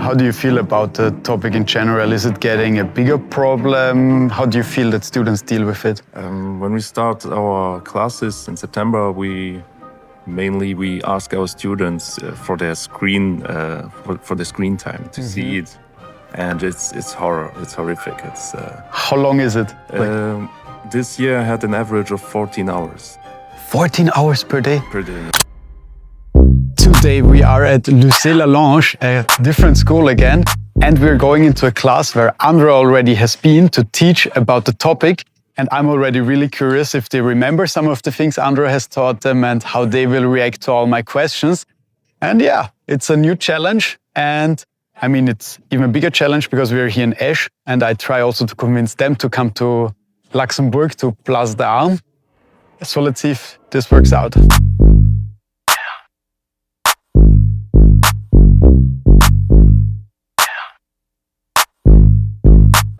How do you feel about the topic in general? Is it getting a bigger problem? How do you feel that students deal with it? When we start our classes in September, we ask our students for their screen time to see it, and it's horror. It's horrific. How long is it? This year I had an average of 14 hours. 14 hours per day? Per day. Today we are at Lycée Lallange, a different school again, and we're going into a class where Andra already has been to teach about the topic. And I'm already really curious if they remember some of the things Andra has taught them and how they will react to all my questions. And yeah, it's a new challenge. And I mean, it's even a bigger challenge because we're here in Esch, and I try also to convince them to come to Luxembourg, to Place d'Armes. So let's see if this works out.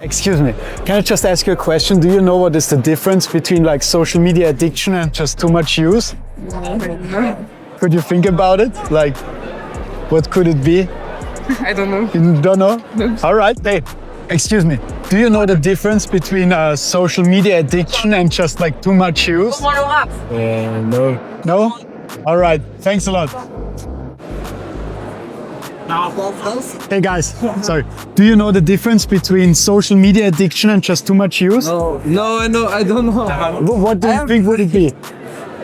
Excuse me, can I just ask you a question? Do you know what is the difference between like social media addiction and just too much use? No. Could you think about it? Like, what could it be? I don't know. You don't know? No. All right, hey, excuse me. Do you know the difference between social media addiction and just like too much use? No. No? All right, thanks a lot. Hey guys, sorry. Do you know the difference between social media addiction and just too much use? No, I don't know. What do you think would it be?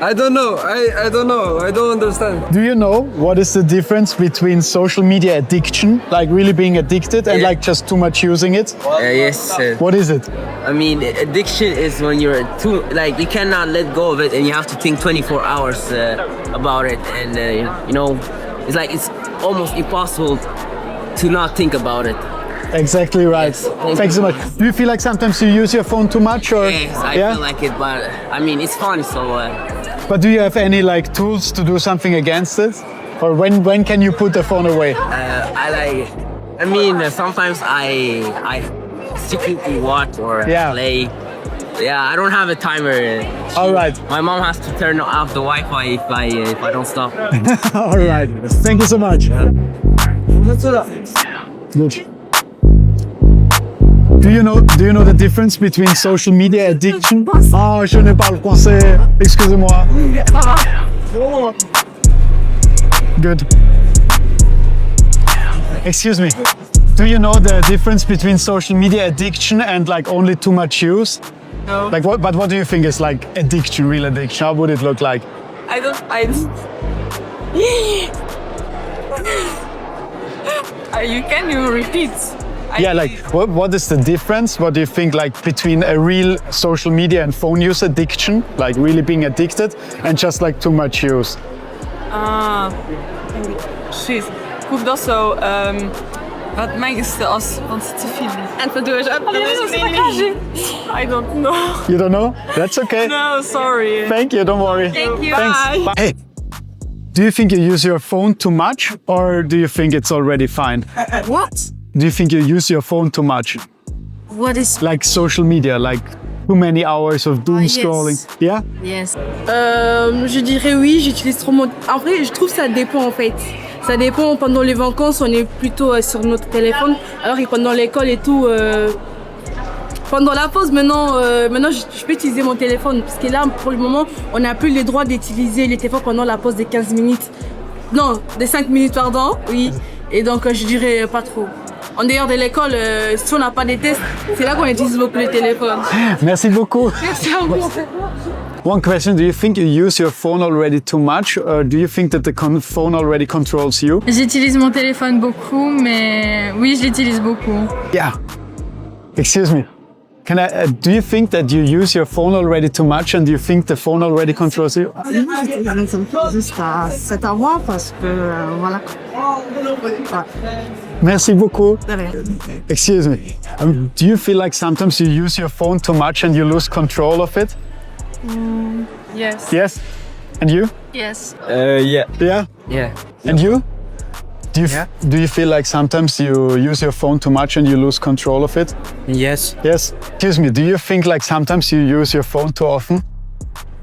I don't know. I don't know. I don't understand. Do you know what is the difference between social media addiction, like really being addicted, and like just too much using it? Yes. What is it? I mean, addiction is when you're too, like, you cannot let go of it and you have to think 24 hours about it. And, you know, it's almost impossible to not think about it. Exactly right. Yes. Thanks so much. Do you feel like sometimes you use your phone too much, or? Yes, I feel like it, but I mean, it's fun, so... But do you have any like tools to do something against it? Or when can you put the phone away? Sometimes I secretly watch or play. Yeah, I don't have a timer. All right. My mom has to turn off the Wi-Fi if I don't stop. All right. Thank you so much. Good. Do you know the difference between social media addiction? Ah, je ne parle français. Excusez-moi. Good. Excuse me. Do you know the difference between social media addiction and like only too much use? No. Like what? But what do you think is like addiction, real addiction? How would it look like? Can you repeat? What is the difference? What do you think like between a real social media and phone use addiction, like really being addicted, and just like too much use? Precies. Ik hoef dat zo. Wat mij is want te veel. En te doen. I don't know. You don't know? That's okay. No, sorry. Thank you. Don't worry. Thank you. Thanks. Bye. Hey, do you think you use your phone too much, or do you think it's already fine? What? Do you think you use your phone too much? What is... Like social media, like too many hours of doom scrolling? Yeah? Yes. Je dirais oui, j'utilise trop mon... En vrai, je trouve que ça dépend en fait. Ça dépend, pendant les vacances, on est plutôt sur notre téléphone, alors que pendant l'école et tout... Pendant la pause, maintenant je peux utiliser mon téléphone, parce que là, pour le moment, on n'a plus le droit d'utiliser les téléphones pendant la pause de 15 minutes. Non, de 5 minutes, pardon, oui. Et donc, je dirais pas trop. En dehors de l'école, si on n'a pas de tests, c'est là qu'on utilise beaucoup le téléphone. Merci beaucoup. Merci à vous. One question, do you think you use your phone already too much, or do you think that the phone already controls you? J'utilise mon téléphone beaucoup, mais oui, je l'utilise beaucoup. Yeah. Excuse me. Do you think that you use your phone already too much, and do you think the phone already controls you? C'est à moi parce que voilà. Merci beaucoup. Excuse me. Do you feel like sometimes you use your phone too much and you lose control of it? Yes. Yes. And you? Yes. Yeah. Yeah. Yeah. And you? Do you feel like sometimes you use your phone too much and you lose control of it? Yes. Yes. Excuse me, do you think like sometimes you use your phone too often?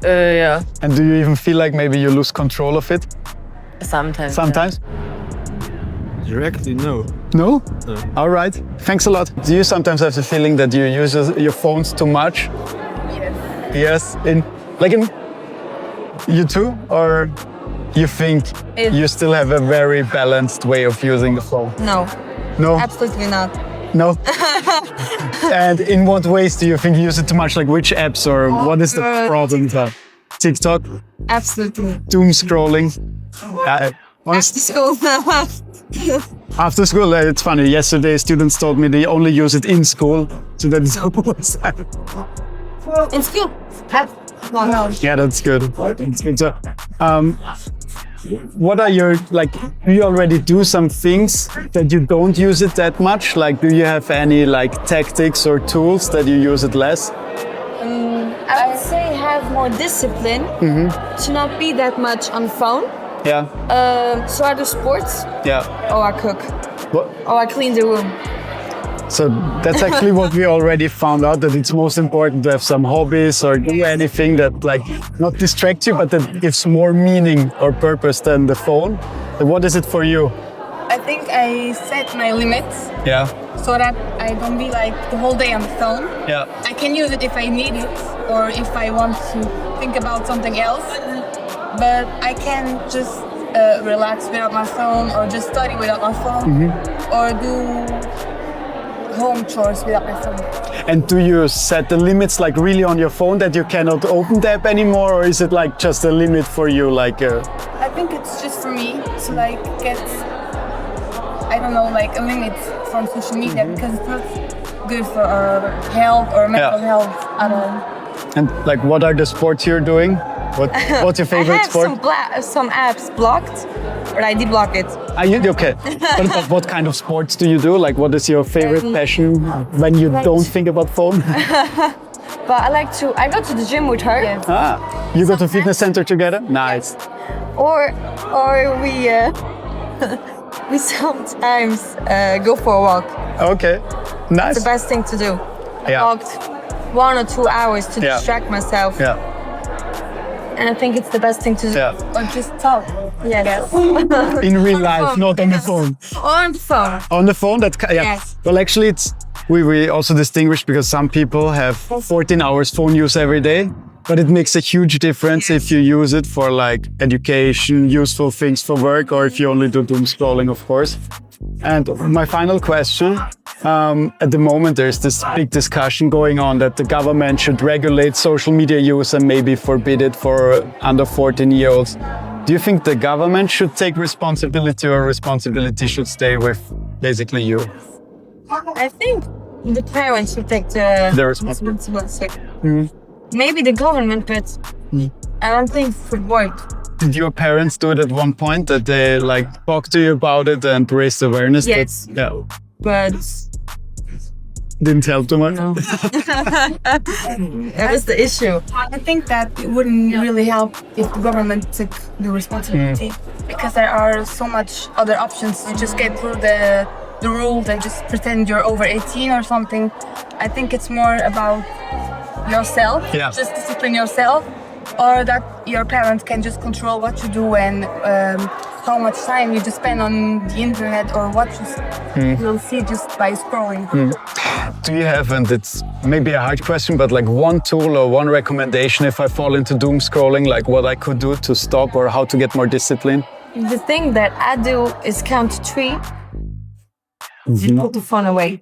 Yeah. And do you even feel like maybe you lose control of it? Sometimes. Sometimes? Directly, no. No? No. All right. Thanks a lot. Do you sometimes have the feeling that you use your phones too much? Yes. In you too? Or you think you still have a very balanced way of using the phone? No, No? absolutely not. No? And in what ways do you think you use it too much? Like which apps or what is the problem there? TikTok? Absolutely. Doom scrolling? After school. After school, it's funny. Yesterday, students told me they only use it in school, so that is always. In school. Yeah, that's good. That's good. So, what are your do you already do some things that you don't use it that much? Like, do you have any tactics or tools that you use it less? I would say have more discipline to not be that much on phone. Yeah. So I do sports. Yeah. Or I cook. What? Or I clean the room. So that's actually what we already found out, that it's most important to have some hobbies or do anything that not distracts you, but that gives more meaning or purpose than the phone. What is it for you? I think I set my limits Yeah. so that I don't be the whole day on the phone. Yeah. I can use it if I need it or if I want to think about something else, but I can just relax without my phone or just study without my phone or do home chores without my phone. And do you set the limits really on your phone that you cannot open the app anymore, or is it just a limit for you? I think it's just for me to get, I don't know, a limit from social media because it's not good for our health or mental health at all. And what are the sports you're doing? What's your favorite I have sport? some apps blocked, but I deblock it. Okay. But what kind of sports do you do? What is your favorite passion when you don't think about phone? But I go to the gym with her. Ah, you go to fitness center together? Nice. Or we we sometimes go for a walk. Okay, nice. It's the best thing to do. I walked 1 or 2 hours to distract myself. Yeah. And I think it's the best thing to do. Yeah. Or just talk. Yes. In real life, not on the phone. On the phone. On the phone, Yes. Well, actually, we also distinguish because some people have 14 hours phone use every day, but it makes a huge difference if you use it for education, useful things for work, or if you only do doom scrolling, of course. And my final question, at the moment there's this big discussion going on that the government should regulate social media use and maybe forbid it for under 14-year-olds. Do you think the government should take responsibility or responsibility should stay with basically you? I think the parents should take the responsibility. Maybe the government, but I don't think it would work. Did your parents do it at one point, that they talk to you about it and raised awareness? Yes. But didn't help too much? no. That was the issue. I think that it wouldn't really help if the government took the responsibility because there are so much other options. You just get through the rules and just pretend you're over 18 or something. I think it's more about yourself, just discipline yourself, or that your parents can just control what you do and how much time you just spend on the internet or what you'll see just by scrolling. Do you have, and it's maybe a hard question, but one tool or one recommendation if I fall into doom scrolling, what I could do to stop or how to get more discipline? The thing that I do is count to 3 and put the phone away.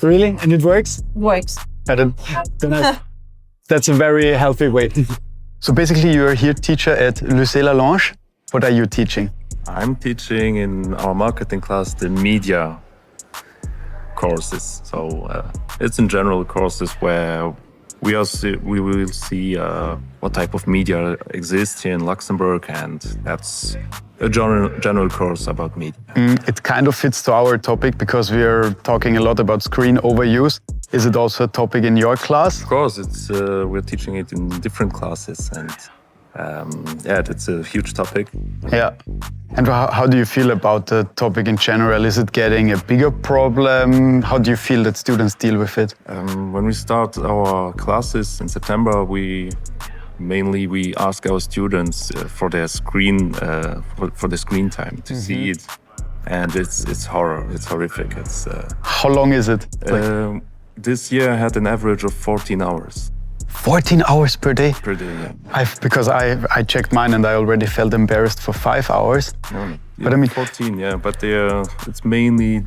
Really? And it works? Works. That's a very healthy way. So basically you're here teacher at Lycée Lallange. What are you teaching? I'm teaching in our marketing class the media courses. So it's in general courses where we will see what type of media exists here in Luxembourg, and that's a general course about media. It kind of fits to our topic because we are talking a lot about screen overuse. Is it also a topic in your class? Of course, it's we're teaching it in different classes, and it's a huge topic. Yeah. And how do you feel about the topic in general? Is it getting a bigger problem? How do you feel that students deal with it? When we start our classes in September, we ask our students for their screen time to see it. and it's horror. It's horrific. It's How long is it? this year I had an average of 14 hours 14 hours per day? per day. Yeah. Because I checked mine and I already felt embarrassed for 5 hours. No. But I mean, 14, yeah. But it's mainly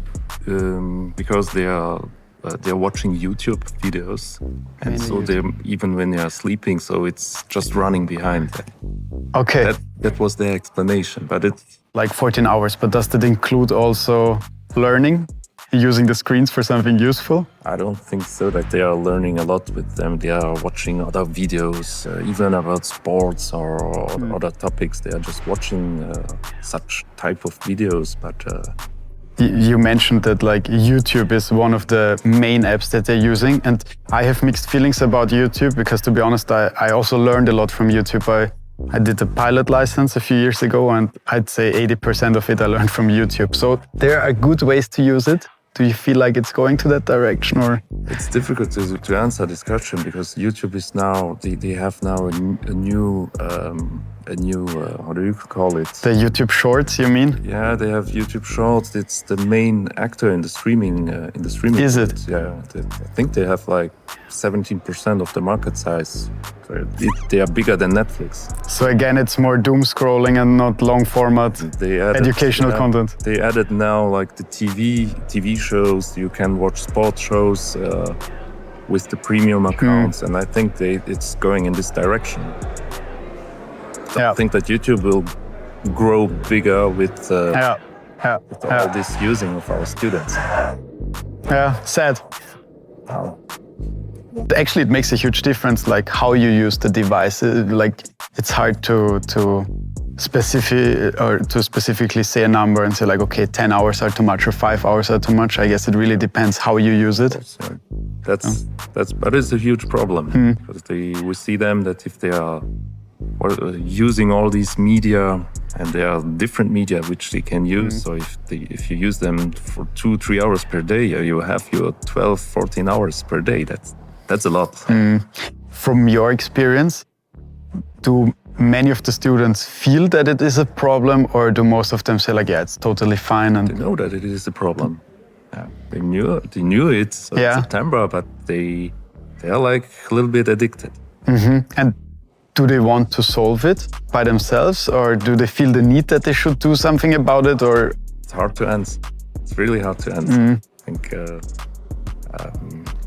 because they're watching YouTube videos, and so they even when they are sleeping, so it's just running behind. okay, That was their explanation, but it's like 14 hours. But does that include also learning, using the screens for something useful? I don't think so that they are learning a lot with them. They are watching other videos, even about sports or other topics. They are just watching such type of videos, but. You mentioned that like YouTube is one of the main apps that they're using, and I have mixed feelings about YouTube because, to be honest, I also learned a lot from YouTube. I did a pilot license a few years ago, and I'd say 80% of it I learned from YouTube. So there are good ways to use it. Do you feel like it's going to that direction, or? It's difficult to answer this question because YouTube is now they have now a new how do you call it? The YouTube Shorts, you mean? Yeah, they have YouTube Shorts. It's the main actor in the streaming. Is it? Yeah, I think they have like 17% of the market size. So they are bigger than Netflix. So again, it's more doom scrolling and not long format educational content. They added now like the TV shows. You can watch sports shows with the premium accounts, and I think it's going in this direction. I think that YouTube will grow bigger with all this using of our students. Yeah, sad. Actually, it makes a huge difference, like how you use the device. Like it's hard to specifically say a number and say like, okay, 10 hours are too much or 5 hours are too much. I guess it really depends how you use it. But it's a huge problem because we see them that if they are using all these media, and there are different media which they can use. So if you use them for 2-3 hours per day, you have your 12-14 hours per day. That's a lot. From your experience, do many of the students feel that it is a problem, or do most of them say like, yeah, it's totally fine? And they know that it is a problem. Yeah, they knew it in September, but they are like a little bit addicted. And do they want to solve it by themselves, or do they feel the need that they should do something about it? Or it's hard to answer. It's really hard to answer. I think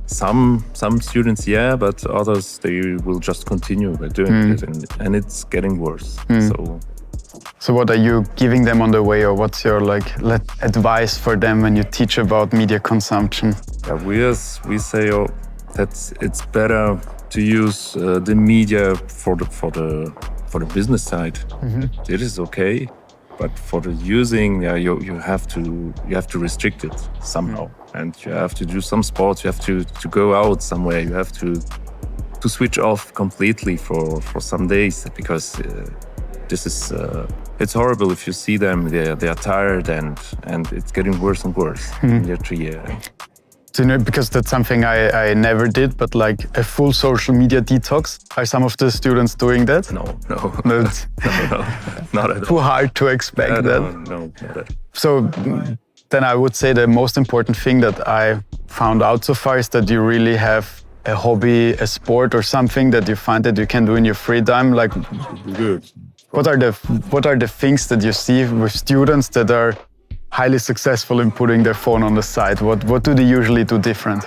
some students, but others they will just continue by doing it, and it's getting worse. So what are you giving them on the way, or what's your advice for them when you teach about media consumption? We say that it's better to use the media for the business side. It is okay, but for the using, you have to restrict it somehow, and you have to do some sports. You have to go out somewhere. You have to switch off completely for some days, because this is it's horrible. If you see them, they are tired, and it's getting worse and worse year to year. Because that's something I never did, but like a full social media detox. Are some of the students doing that? No, not at all. Too hard to expect that. No, not at all. So then I would say the most important thing that I found out so far is that you really have a hobby, a sport or something that you find that you can do in your free time. Like, good. What are the things that you see with students that are highly successful in putting their phone on the side? What do they usually do different?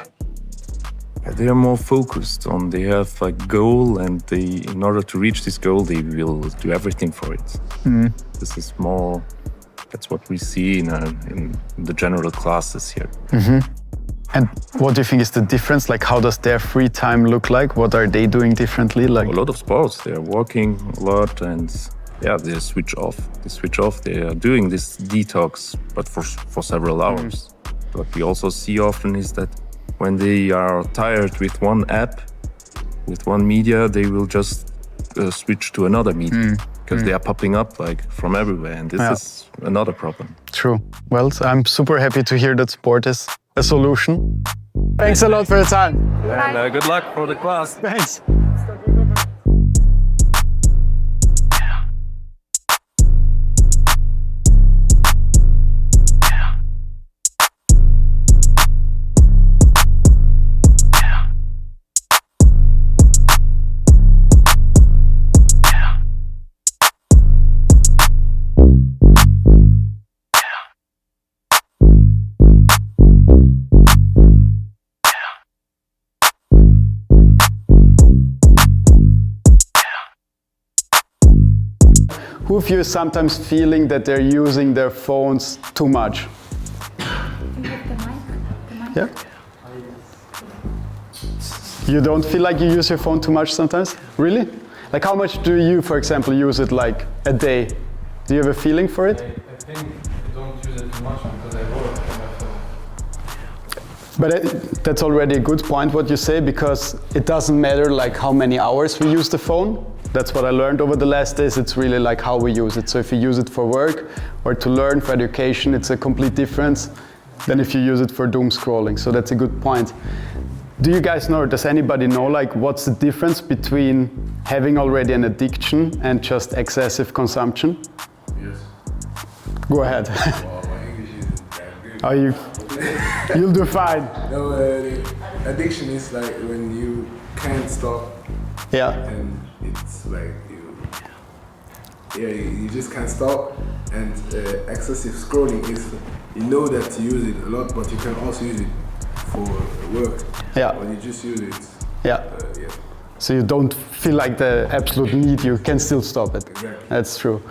They are more focused on, they have a goal, and in order to reach this goal, they will do everything for it. This is more, that's what we see in the general classes here. And what do you think is the difference? Like, how does their free time look like? What are they doing differently? Like a lot of sports. They are walking a lot, and they switch off. They are doing this detox, but for several hours. What we also see often is that when they are tired with one app, with one media, they will just switch to another media, because they are popping up like from everywhere, and this is another problem. True. Well, I'm super happy to hear that sport is a solution. Thanks a lot for your time. And good luck for the class. Thanks. Who of you is sometimes feeling that they're using their phones too much? Yeah? You don't feel like you use your phone too much sometimes? Really? Like how much do you, for example, use it like a day? Do you have a feeling for it? I think I don't use it too much because I work on my phone. But that's already a good point what you say, because it doesn't matter like how many hours we use the phone. That's what I learned over the last days. It's really like how we use it. So if you use it for work or to learn, for education, it's a complete difference than if you use it for doom scrolling. So that's a good point. Do you guys know, does anybody know like what's the difference between having already an addiction and just excessive consumption? Yes. Go ahead. Well, my English isn't that good. You'll do fine. No, addiction is like when you can't stop. Yeah. And it's like you just can't stop. And excessive scrolling is, you know that you use it a lot, but you can also use it for work. Yeah. But you just use it. Yeah. Yeah. So you don't feel like the absolute need, you can still stop it. Exactly. That's true.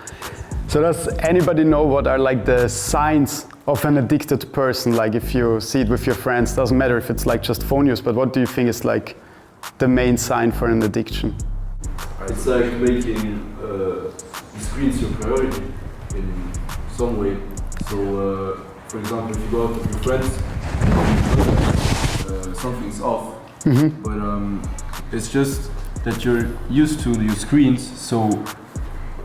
So does anybody know what are like the signs of an addicted person? Like if you see it with your friends, doesn't matter if it's like just phone use, but what do you think is like the main sign for an addiction? It's like making the screens your priority in some way. So, for example, if you go out with your friends, something's off. Mm-hmm. But it's just that you're used to your screens, so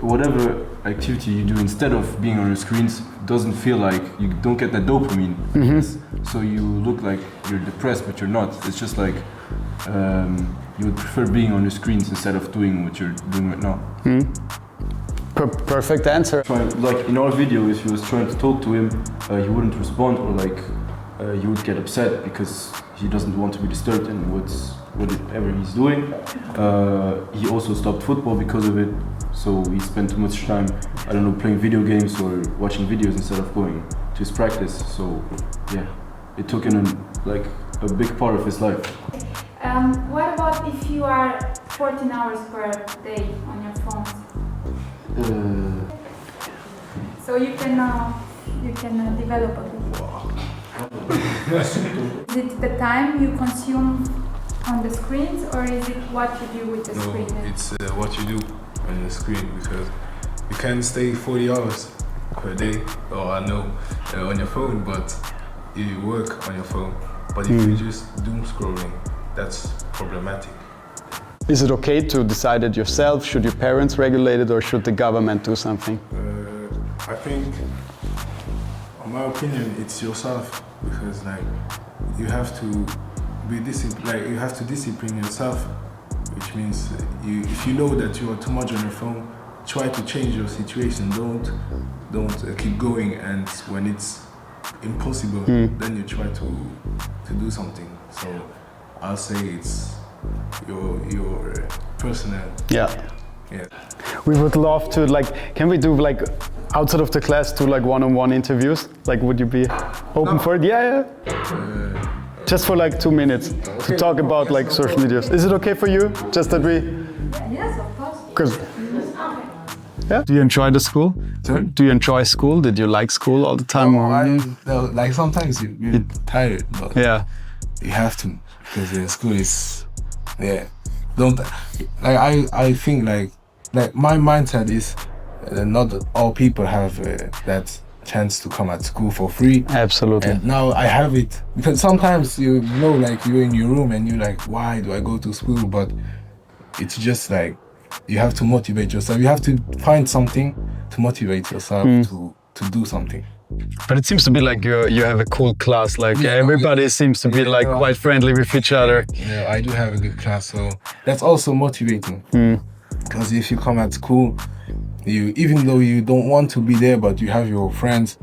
whatever activity you do instead of being on your screens doesn't feel like, you don't get that dopamine. Mm-hmm. So you look like you're depressed, but you're not. It's just like you would prefer being on your screens instead of doing what you're doing right now. Perfect answer. Like in our video, if you was trying to talk to him, he wouldn't respond, or like he would get upset because he doesn't want to be disturbed in whatever he's doing. He also stopped football because of it, so he spent too much time, I don't know, playing video games or watching videos instead of going to his practice. So yeah, it took in like a big part of his life. What about if you are 14 hours per day on your phone? So you can develop a bit. Is it the time you consume on the screens, or is it what you do with the screen? No, it's what you do on the screen, because you can stay 40 hours per day, or I know, on your phone, but you work on your phone. But if you just doom scrolling, that's problematic. Is it okay to decide it yourself? Should your parents regulate it, or should the government do something? I think, in my opinion, it's yourself, because like you have to be you have to discipline yourself, which means if you know that you are too much on your phone, try to change your situation. Don't keep going, and when it's impossible, then you try to do something. So I'll say it's your personal. Yeah. Yeah. We would love to, like, can we do like outside of the class do like one-on-one interviews? Like, would you be open for it? Yeah. Just for like 2 minutes to talk about like social medias. Is it okay for you? Just that we. Yes, of course. Because. Yeah. Do you enjoy the school? Sorry? Do you enjoy school? Did you like school all the time? Like sometimes you're tired, but yeah, you have to, because school is, don't like I think like my mindset is not all people have that chance to come at school for free. Absolutely. And now I have it, because sometimes you know, like you're in your room and you're like, why do I go to school? But it's just like you have to motivate yourself. You have to find something to motivate yourself to do something. But it seems to be like you have a cool class. Like everybody seems to be like quite friendly with each other. Yeah, I do have a good class, so that's also motivating. Because if you come at school, even though you don't want to be there, but you have your friends,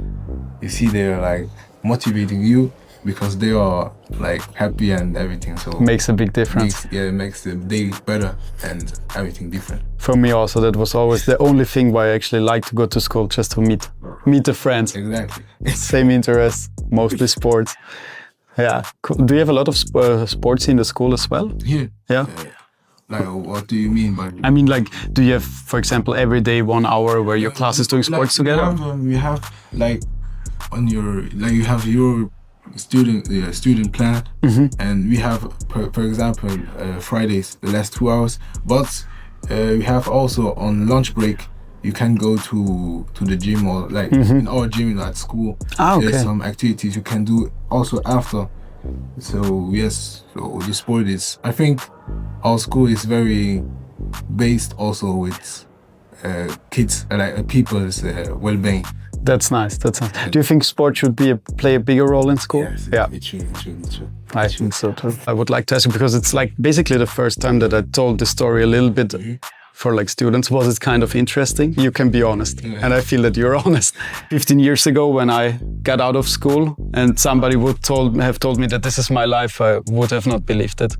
you see they're like motivating you because they are like happy and everything. So makes a big difference. It makes the day better and everything different. For me also, that was always the only thing why I actually like to go to school, just to meet the friends. Exactly. Same interests, mostly sports. Yeah. Cool. Do you have a lot of sports in the school as well? Here? Yeah. Like, what do you mean by? I mean, like, do you have, for example, every day 1 hour where your class is doing sports together? We have like on your you have your student plan, and we have, for example, Fridays the last 2 hours. But we have also on lunch break. You can go to the gym or like in our gym at school. There's some activities you can do also after. So yes, so the sport is. I think our school is very based also with kids, like people's well-being. That's nice. That's nice. Do you think sport should play a bigger role in school? Yes, yeah, it should. I think so too. I would like to ask you, because it's like basically the first time that I told the story a little bit for like students. Was it kind of interesting? You can be honest, and I feel that you're honest. 15 years ago, when I got out of school and somebody would have told me that this is my life, I would have not believed it.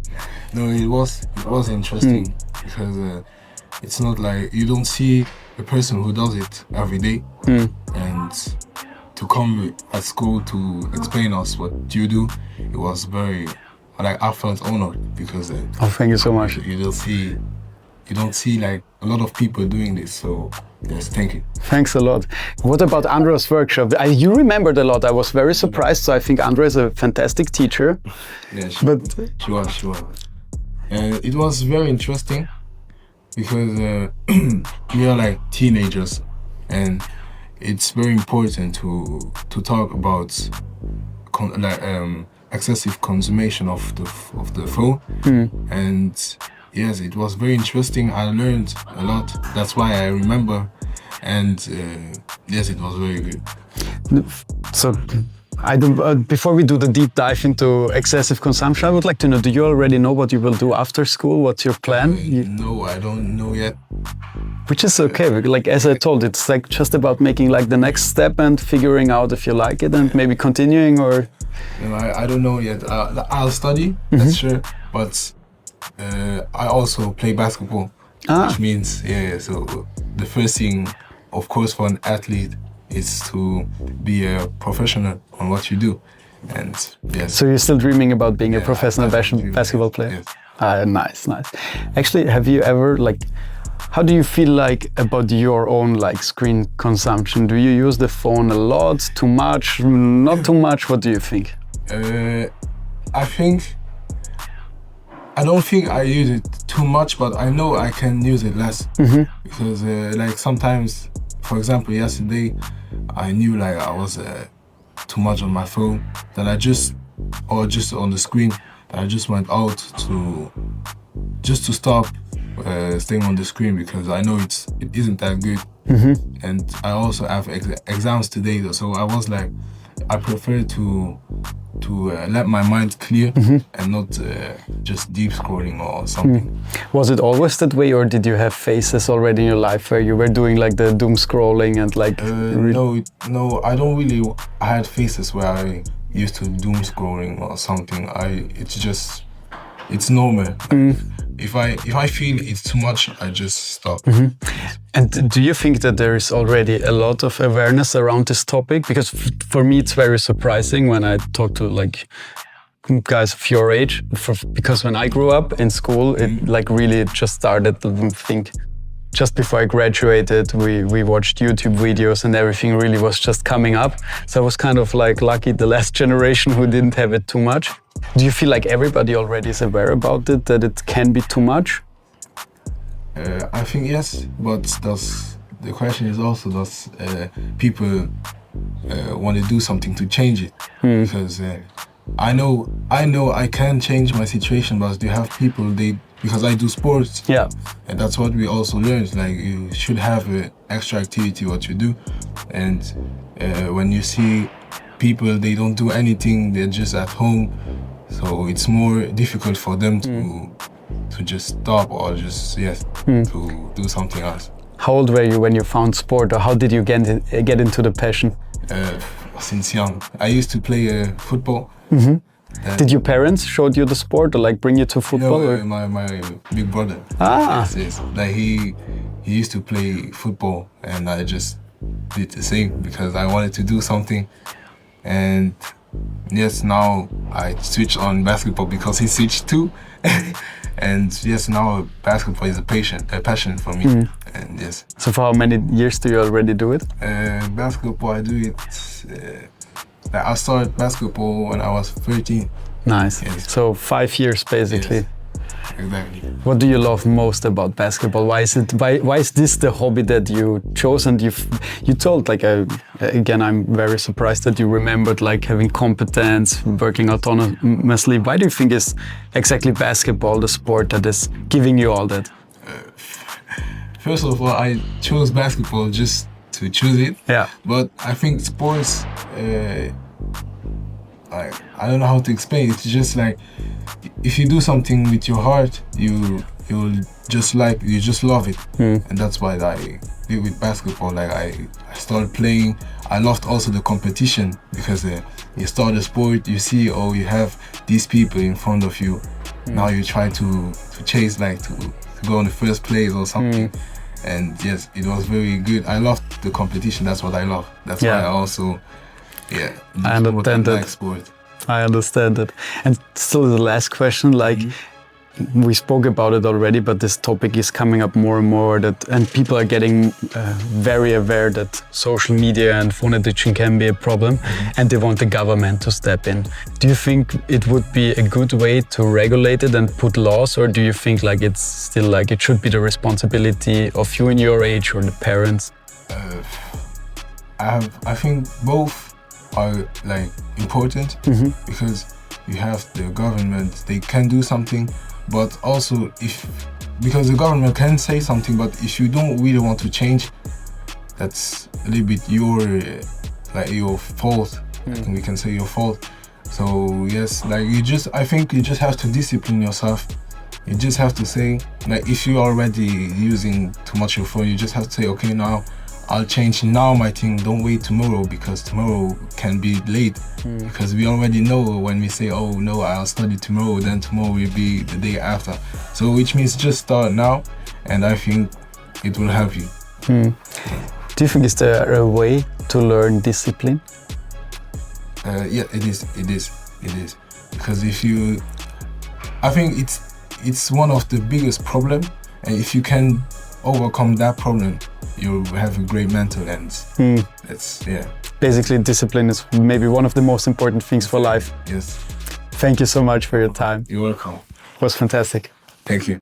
No, it was interesting because it's not like you don't see a person who does it every day, and to come at school to explain us what you do, it was very like I felt honored because oh, thank you so much. You don't see like a lot of people doing this, so yes, thank you. Thanks a lot. What about Andra's workshop? You remembered a lot. I was very surprised. So I think Andra is a fantastic teacher. Yeah, she was. And it was very interesting because we are like teenagers, and it's very important to talk about excessive consumption of the phone. And yes, it was very interesting. I learned a lot. That's why I remember. And yes, it was very good. So, before we do the deep dive into excessive consumption, I would like to know, do you already know what you will do after school? What's your plan? No, I don't know yet. Which is okay. Like, as I told, it's like just about making like the next step and figuring out if you like it and maybe continuing or... No, I don't know yet. I'll study, that's sure. But I also play basketball, which means, so the first thing, of course, for an athlete is to be a professional on what you do. And yes. So you're still dreaming about being a professional basketball player? Yes. Nice. Actually, have you ever, like, how do you feel like about your own like screen consumption? Do you use the phone a lot, too much, not too much? What do you think? I don't think I use it too much, but I know I can use it less. Because like sometimes, for example, yesterday, I knew like I was too much on my phone, that I just on the screen, that I just went out to stop staying on the screen, because I know it isn't that good. And I also have exams today, so I was like, I prefer to let my mind clear and not just deep scrolling or something. Was it always that way, or did you have phases already in your life where you were doing like the doom scrolling and like... No, I don't really... I had phases where I used to doom scrolling or something. It's normal. If I feel it's too much, I just stop. And do you think that there is already a lot of awareness around this topic? Because for me, it's very surprising when I talk to like guys of your age. Because when I grew up in school, it like really just started. I think just before I graduated, we watched YouTube videos and everything really was just coming up. So I was kind of like lucky, the last generation who didn't have it too much. Do you feel like everybody already is aware about it, that it can be too much? I think yes, but the question is also, does people want to do something to change it? Because I know I can change my situation, but you have people, because I do sports, and that's what we also learned, like you should have an extra activity what you do. And when you see people, they don't do anything, they're just at home, so it's more difficult for them to just stop or just to do something else. How old were you when you found sport, or how did you get into the passion? Since young, I used to play football. Did your parents showed you the sport or like bring you to football? No, my big brother. Yes. Like he used to play football, and I just did the same because I wanted to do something. And yes, now I switch on basketball because he switched too. And yes, now basketball is a passion for me. And yes. So for how many years do you already do it? Basketball, I do it. I started basketball when I was 13. Nice. Yes. So 5 years basically. Yes. Exactly. What do you love most about basketball? Why is this the hobby that you chose? And you told, like, again, I'm very surprised that you remembered like having competence, working autonomously. Why do you think is exactly basketball the sport that is giving you all that? First of all, I chose basketball just to choose it. Yeah. But I think sports, I don't know how to explain it. It's just like, if you do something with your heart, you'll just love it. And that's why I did with basketball. Like I started playing. I loved also the competition, because you start a sport, you see, oh, you have these people in front of you. Now you try to chase, like to go on the first place or something. And yes, it was very good. I loved the competition. That's what I love. That's why I also, I understand that. Like sport. I understand that. And still the last question, like we spoke about it already, but this topic is coming up more and more, and people are getting very aware that social media and phone addiction can be a problem, and they want the government to step in. Do you think it would be a good way to regulate it and put laws, or do you think like it's still like it should be the responsibility of you in your age or the parents? I think both are like important, because you have the government, they can do something, but also because the government can say something, but if you don't really want to change, that's a little bit your fault. I think we can say your fault. So yes, like I think you just have to discipline yourself. You just have to say, like, if you're already using too much of your phone, you just have to say, okay, now I'll change now my thing, don't wait tomorrow, because tomorrow can be late. Because we already know when we say, oh no, I'll study tomorrow, then tomorrow will be the day after. So which means just start now, and I think it will help you. Do you think is there a way to learn discipline? Yeah, it is. Because I think it's one of the biggest problem, and if you can overcome that problem, you have a great mental health. Basically, discipline is maybe one of the most important things for life. Yes. Thank you so much for your time. You're welcome. It was fantastic. Thank you.